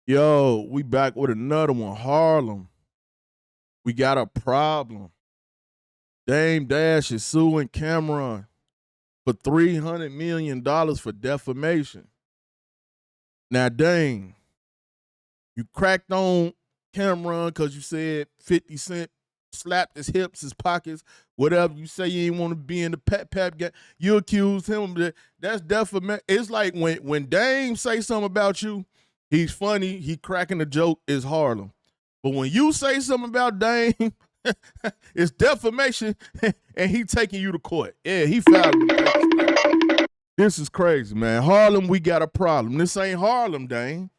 Yo, we back with another one. Harlem. We got a problem. Dame Dash is suing Camron for $300 million for defamation. Now, Dame, you cracked on Camron because you said 50 Cent slapped his hips, his pockets, whatever. You say you ain't want to be in the pep game. You accused him of that. That's defamation. It's like when Dame say something about you, he's funny, he cracking a joke, is Harlem. But when you say something about Dame, it's defamation, and he taking you to court. Yeah, he filed. This is crazy, man. Harlem, we got a problem. This ain't Harlem, Dame.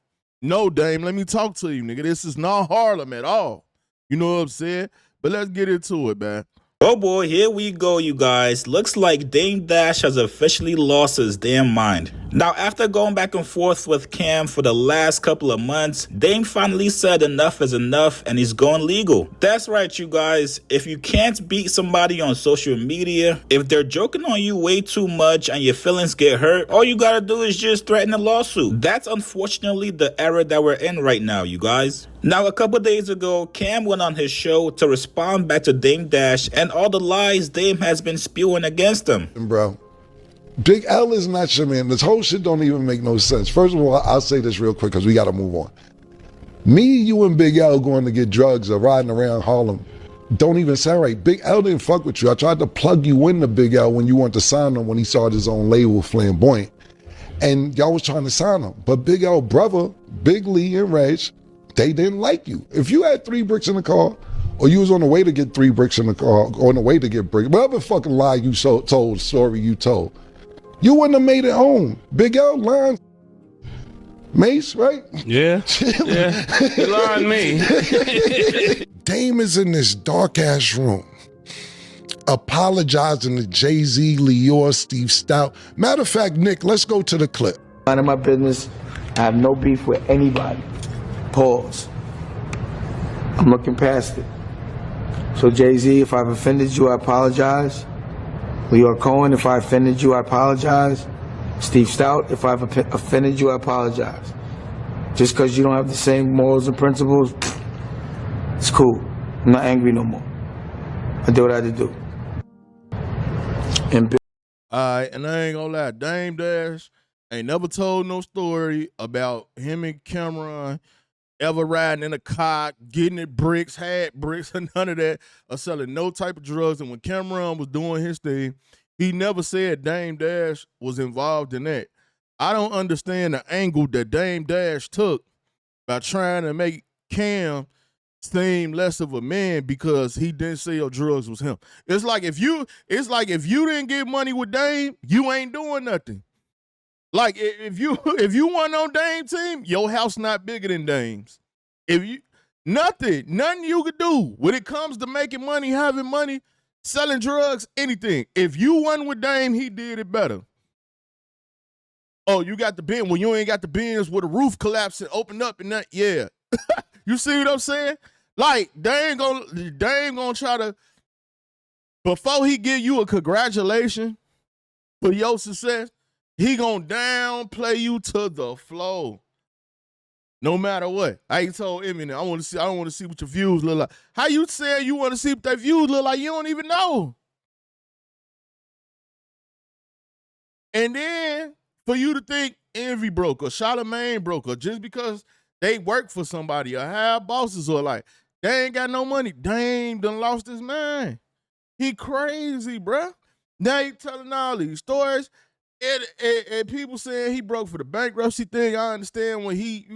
No, Dame, let me talk to you, nigga. This is not Harlem at all. You know what I'm saying? But let's get into it, man. Oh boy, here we go, you guys. Looks like Dame Dash has officially lost his damn mind. Now, after going back and forth with Cam for the last couple of months, Dame finally said enough is enough and he's going legal. That's right, you guys. If you can't beat somebody on social media, if they're joking on you way too much and your feelings get hurt, all you gotta do is just threaten a lawsuit. That's unfortunately the era that we're in right now, you guys. Now, a couple days ago, Cam went on his show to respond back to Dame Dash and all the lies Dame has been spewing against him. Bro, Big L is not your man. This whole shit don't even make no sense. First of all, I'll say this real quick because we got to move on. Me, you, and Big L going to get drugs or riding around Harlem don't even sound right. Big L didn't fuck with you. I tried to plug you into Big L when you wanted to sign him when he started his own label, Flamboyant. And y'all was trying to sign him. But Big L brother, Big Lee and Reg, they didn't like you. If you had 3 bricks in the car, or you was on the way to get 3 bricks in the car, or on the way to get bricks, whatever fucking lie you told, story you told, you wouldn't have made it home. Big L lying. Mace, right? Yeah. Yeah. You lying me. Dame is in this dark ass room, apologizing to Jay-Z, Lior, Steve Stout. Matter of fact, Nick, let's go to the clip. Minding my business. I have no beef with anybody. Pause. I'm looking past it. So Jay-Z, if I've offended you, I apologize. Lior Cohen, if I offended you, I apologize. Steve Stout, if I've offended you, I apologize. Just because you don't have the same morals and principles, it's cool. I'm not angry no more. I did what I had to do. And all right, and I ain't gonna lie, Dame Dash ain't never told no story about him and Camron ever riding in a car, getting it bricks, had bricks, and none of that, or selling no type of drugs. And when Camron was doing his thing, he never said Dame Dash was involved in that. I don't understand the angle that Dame Dash took by trying to make Cam seem less of a man because he didn't sell drugs was him. It's like if you didn't get money with Dame, you ain't doing nothing. Like if you weren't on Dame team, your house not bigger than Dame's. If you nothing you could do when it comes to making money, having money, selling drugs, anything. If you won with Dame, he did it better. Oh, you got the bin when you ain't got the bins with the roof collapsed and opened up and that, yeah. You see what I'm saying? Like Dame gonna try to, before he give you a congratulation for your success, he gonna downplay you to the floor. No matter what. I told Eminem, I don't want to see what your views look like. How you say you want to see what their views look like? You don't even know. And then for you to think Envy broke or Charlamagne broke or just because they work for somebody or have bosses or like they ain't got no money. Dame done lost his mind. He crazy, bruh. Now he telling all these stories. And people saying he broke for the bankruptcy thing. I understand when he,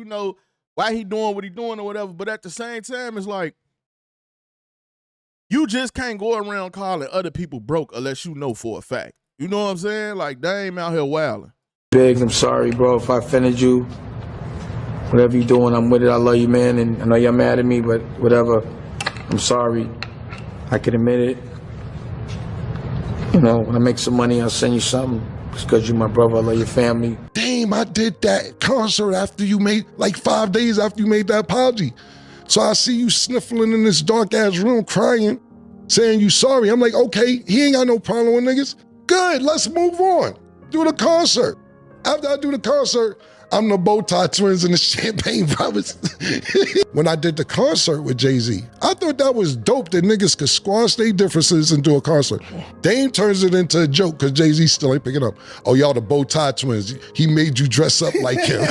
why he doing what he doing or whatever. But at the same time, it's like, you just can't go around calling other people broke unless you know for a fact. You know what I'm saying? Like, Dame out here wilding. Biggs, I'm sorry, bro, if I offended you. Whatever you doing, I'm with it. I love you, man. And I know you're mad at me, but whatever. I'm sorry. I can admit it. When I make some money, I'll send you something. Just because you're my brother, I love your family. Damn, I did that concert after you made, like 5 days after you made that apology. So I see you sniffling in this dark ass room crying, saying you sorry. I'm like, okay, he ain't got no problem with niggas. Good, let's move on. Do the concert. After I do the concert, I'm the bow tie twins and the champagne brothers. When I did the concert with Jay-Z, I thought that was dope that niggas could squash their differences and do a concert. Dame turns it into a joke because Jay-Z still ain't picking up. Oh, y'all the bow tie twins. He made you dress up like him.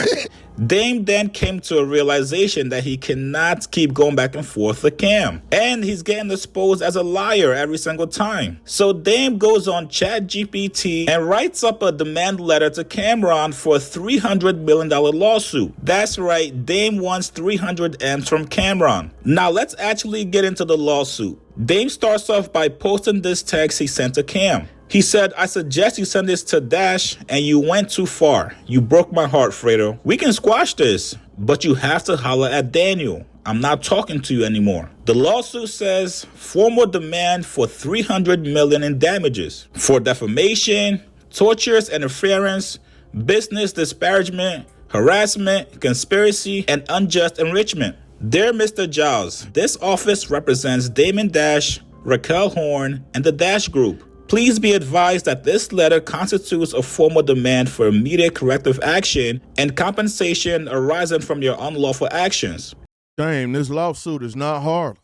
Dame then came to a realization that he cannot keep going back and forth with Cam. And he's getting exposed as a liar every single time. So Dame goes on ChatGPT and writes up a demand letter to Camron for a $300 million lawsuit. That's right, Dame wants 300 M's from Camron. Now let's actually get into the lawsuit. Dame starts off by posting this text he sent to Cam. He said, I suggest you send this to Dash, and you went too far. You broke my heart, Fredo. We can squash this, but you have to holler at Daniel. I'm not talking to you anymore. The lawsuit says formal demand for $300 million in damages for defamation, torturous interference, business disparagement, harassment, conspiracy, and unjust enrichment. Dear Mr. Giles, this office represents Damon Dash, Raquel Horn, and the Dash Group. Please be advised that this letter constitutes a formal demand for immediate corrective action and compensation arising from your unlawful actions. Dame, this lawsuit is not Harlem.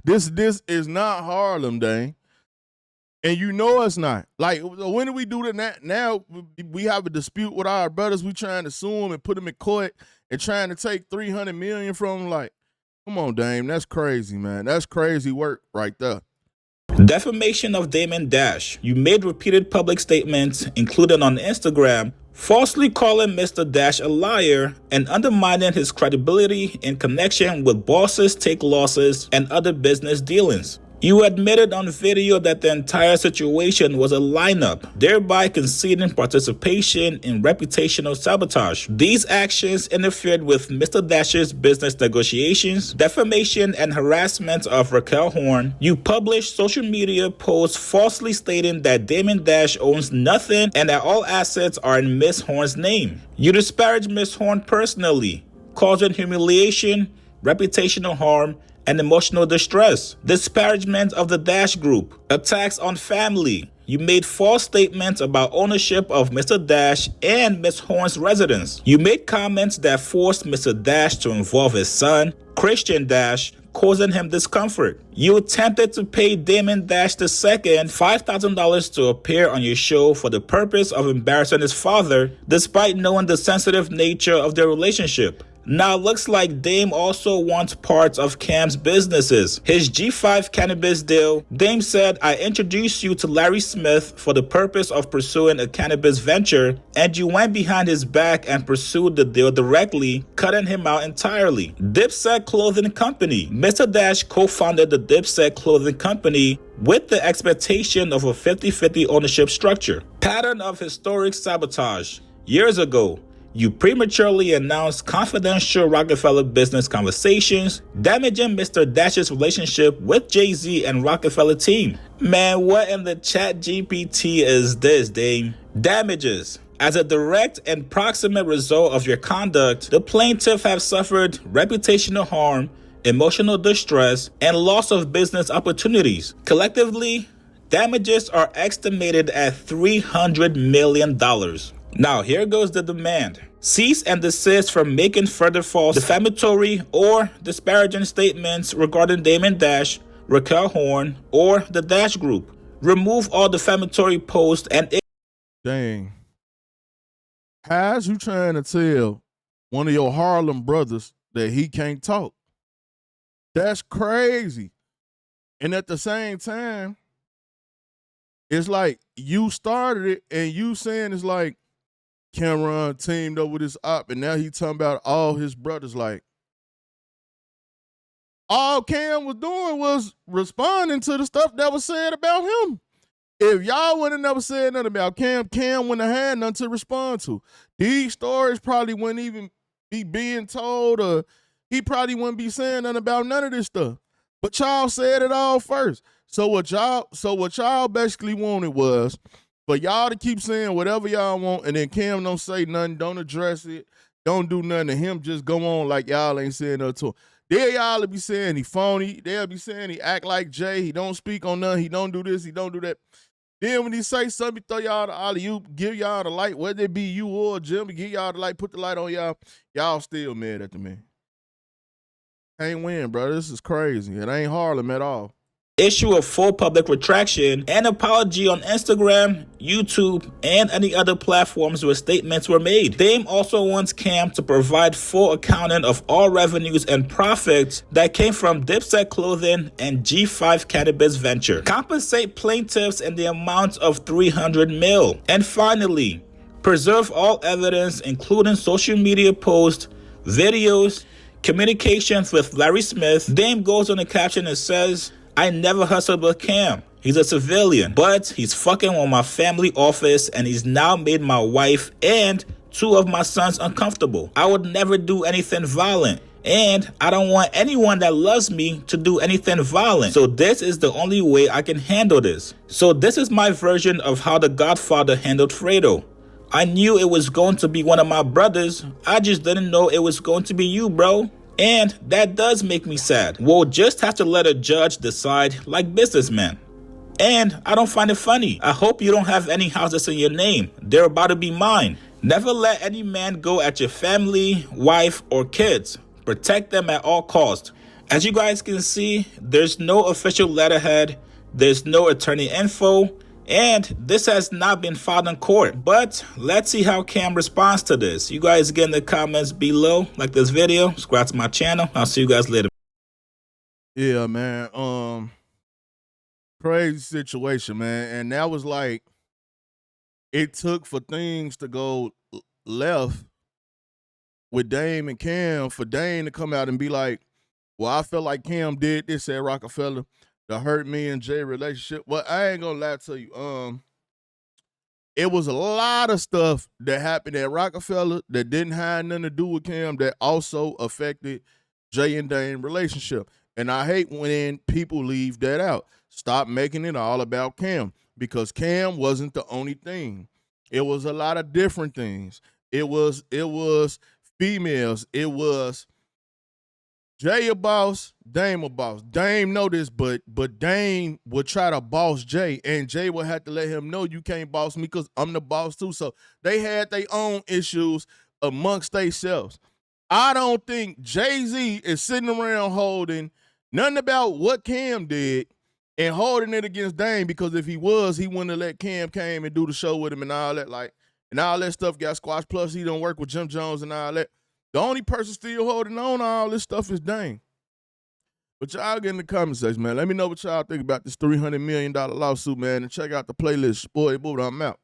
This is not Harlem, Dame. And you know it's not. Like, when do we do that? Now we have a dispute with our brothers. We trying to sue them and put them in court and trying to take $300 million from them. Like, come on, Dame. That's crazy, man. That's crazy work right there. Defamation of Damon Dash. You made repeated public statements, including on Instagram, falsely calling Mr. Dash a liar and undermining his credibility in connection with bosses take losses and other business dealings. You admitted on video that the entire situation was a lineup, thereby conceding participation in reputational sabotage. These actions interfered with Mr. Dash's business negotiations, defamation and harassment of Raquel Horn. You published social media posts falsely stating that Damon Dash owns nothing and that all assets are in Miss Horn's name. You disparaged Miss Horn personally, causing humiliation, reputational harm, and emotional distress, disparagement of the Dash Group, attacks on family. You made false statements about ownership of Mr. Dash and Miss Horn's residence. You made comments that forced Mr. Dash to involve his son, Christian Dash, causing him discomfort. You attempted to pay Damon Dash II $5,000 to appear on your show for the purpose of embarrassing his father, despite knowing the sensitive nature of their relationship. Now looks like Dame also wants parts of Cam's businesses. His G5 cannabis deal, Dame said, I introduced you to Larry Smith for the purpose of pursuing a cannabis venture, and you went behind his back and pursued the deal directly, cutting him out entirely. Dipset Clothing Company. Mr. Dash co-founded the Dipset Clothing Company with the expectation of a 50-50 ownership structure. Pattern of historic sabotage. Years ago, you prematurely announced confidential Rockefeller business conversations, damaging Mr. Dash's relationship with Jay-Z and Rockefeller team. Man, what in the ChatGPT is this, Dame? Damages. As a direct and proximate result of your conduct, the plaintiff have suffered reputational harm, emotional distress, and loss of business opportunities. Collectively, damages are estimated at $300 million. Now, here goes the demand. Cease and desist from making further false, defamatory, or disparaging statements regarding Damon Dash, Raquel Horn, or the Dash Group. Remove all defamatory posts and... Dang. How's you trying to tell one of your Harlem brothers that he can't talk? That's crazy. And at the same time, it's like you started it and you saying it's like, Camron teamed up with his op, and now he talking about all his brothers. Like, all Cam was doing was responding to the stuff that was said about him. If y'all would have never said nothing about Cam wouldn't have had nothing to respond to. These stories probably wouldn't even be being told, or he probably wouldn't be saying nothing about none of this stuff. But y'all said it all first. So what y'all basically wanted was for y'all to keep saying whatever y'all want, and then Cam don't say nothing, don't address it, don't do nothing, and him just go on like y'all ain't saying nothing to him. Then y'all be saying he phony. They'll be saying he act like Jay. He don't speak on nothing. He don't do this. He don't do that. Then when he say something, throw y'all the alley-oop, give y'all the light, whether it be you or Jimmy, give y'all the light, put the light on y'all. Y'all still mad at the man. Can't win, bro. This is crazy. It ain't Harlem at all. Issue a full public retraction and apology on Instagram, YouTube, and any other platforms where statements were made. Dame also wants Cam to provide full accounting of all revenues and profits that came from Dipset clothing and G5 cannabis venture. Compensate plaintiffs in the amount of $300 million. And finally, preserve all evidence, including social media posts, videos, communications with Larry Smith. Dame goes on the caption and says, I never hustled with Cam. He's a civilian, but he's fucking with my family office and he's now made my wife and 2 of my sons uncomfortable. I would never do anything violent. And I don't want anyone that loves me to do anything violent. So this is the only way I can handle this. So this is my version of how the Godfather handled Fredo. I knew it was going to be one of my brothers. I just didn't know it was going to be you, bro. And that does make me sad. We'll just have to let a judge decide like businessmen. And I don't find it funny. I hope you don't have any houses in your name. They're about to be mine. Never let any man go at your family, wife, or kids. Protect them at all costs. As you guys can see, there's no official letterhead. There's no attorney info. And this has not been filed in court. But let's see how Cam responds to this. You guys get in the comments below. Like this video. Subscribe to my channel. I'll see you guys later. Yeah, man. Crazy situation, man. And that was like, it took for things to go left with Dame and Cam for Dame to come out and be like, well, I feel like Cam did this at Rockefeller to hurt me and Jay relationship. Well, I ain't gonna lie to you. It was a lot of stuff that happened at Rockefeller that didn't have nothing to do with Cam that also affected Jay and Dame relationship. And I hate when people leave that out. Stop making it all about Cam, because Cam wasn't the only thing. It was a lot of different things. It was females. It was Jay a boss, Dame a boss. Dame know this, but Dame would try to boss Jay, and Jay would have to let him know, you can't boss me because I'm the boss too. So they had their own issues amongst themselves. I don't think Jay-Z is sitting around holding nothing about what Cam did and holding it against Dame, because if he was, he wouldn't have let Cam came and do the show with him and all that. And all that stuff got squashed. Plus, he don't work with Jim Jones and all that. The only person still holding on to all this stuff is Dame. But y'all get in the comment section, man. Let me know what y'all think about this $300 million lawsuit, man. And check out the playlist. Boy, I'm out.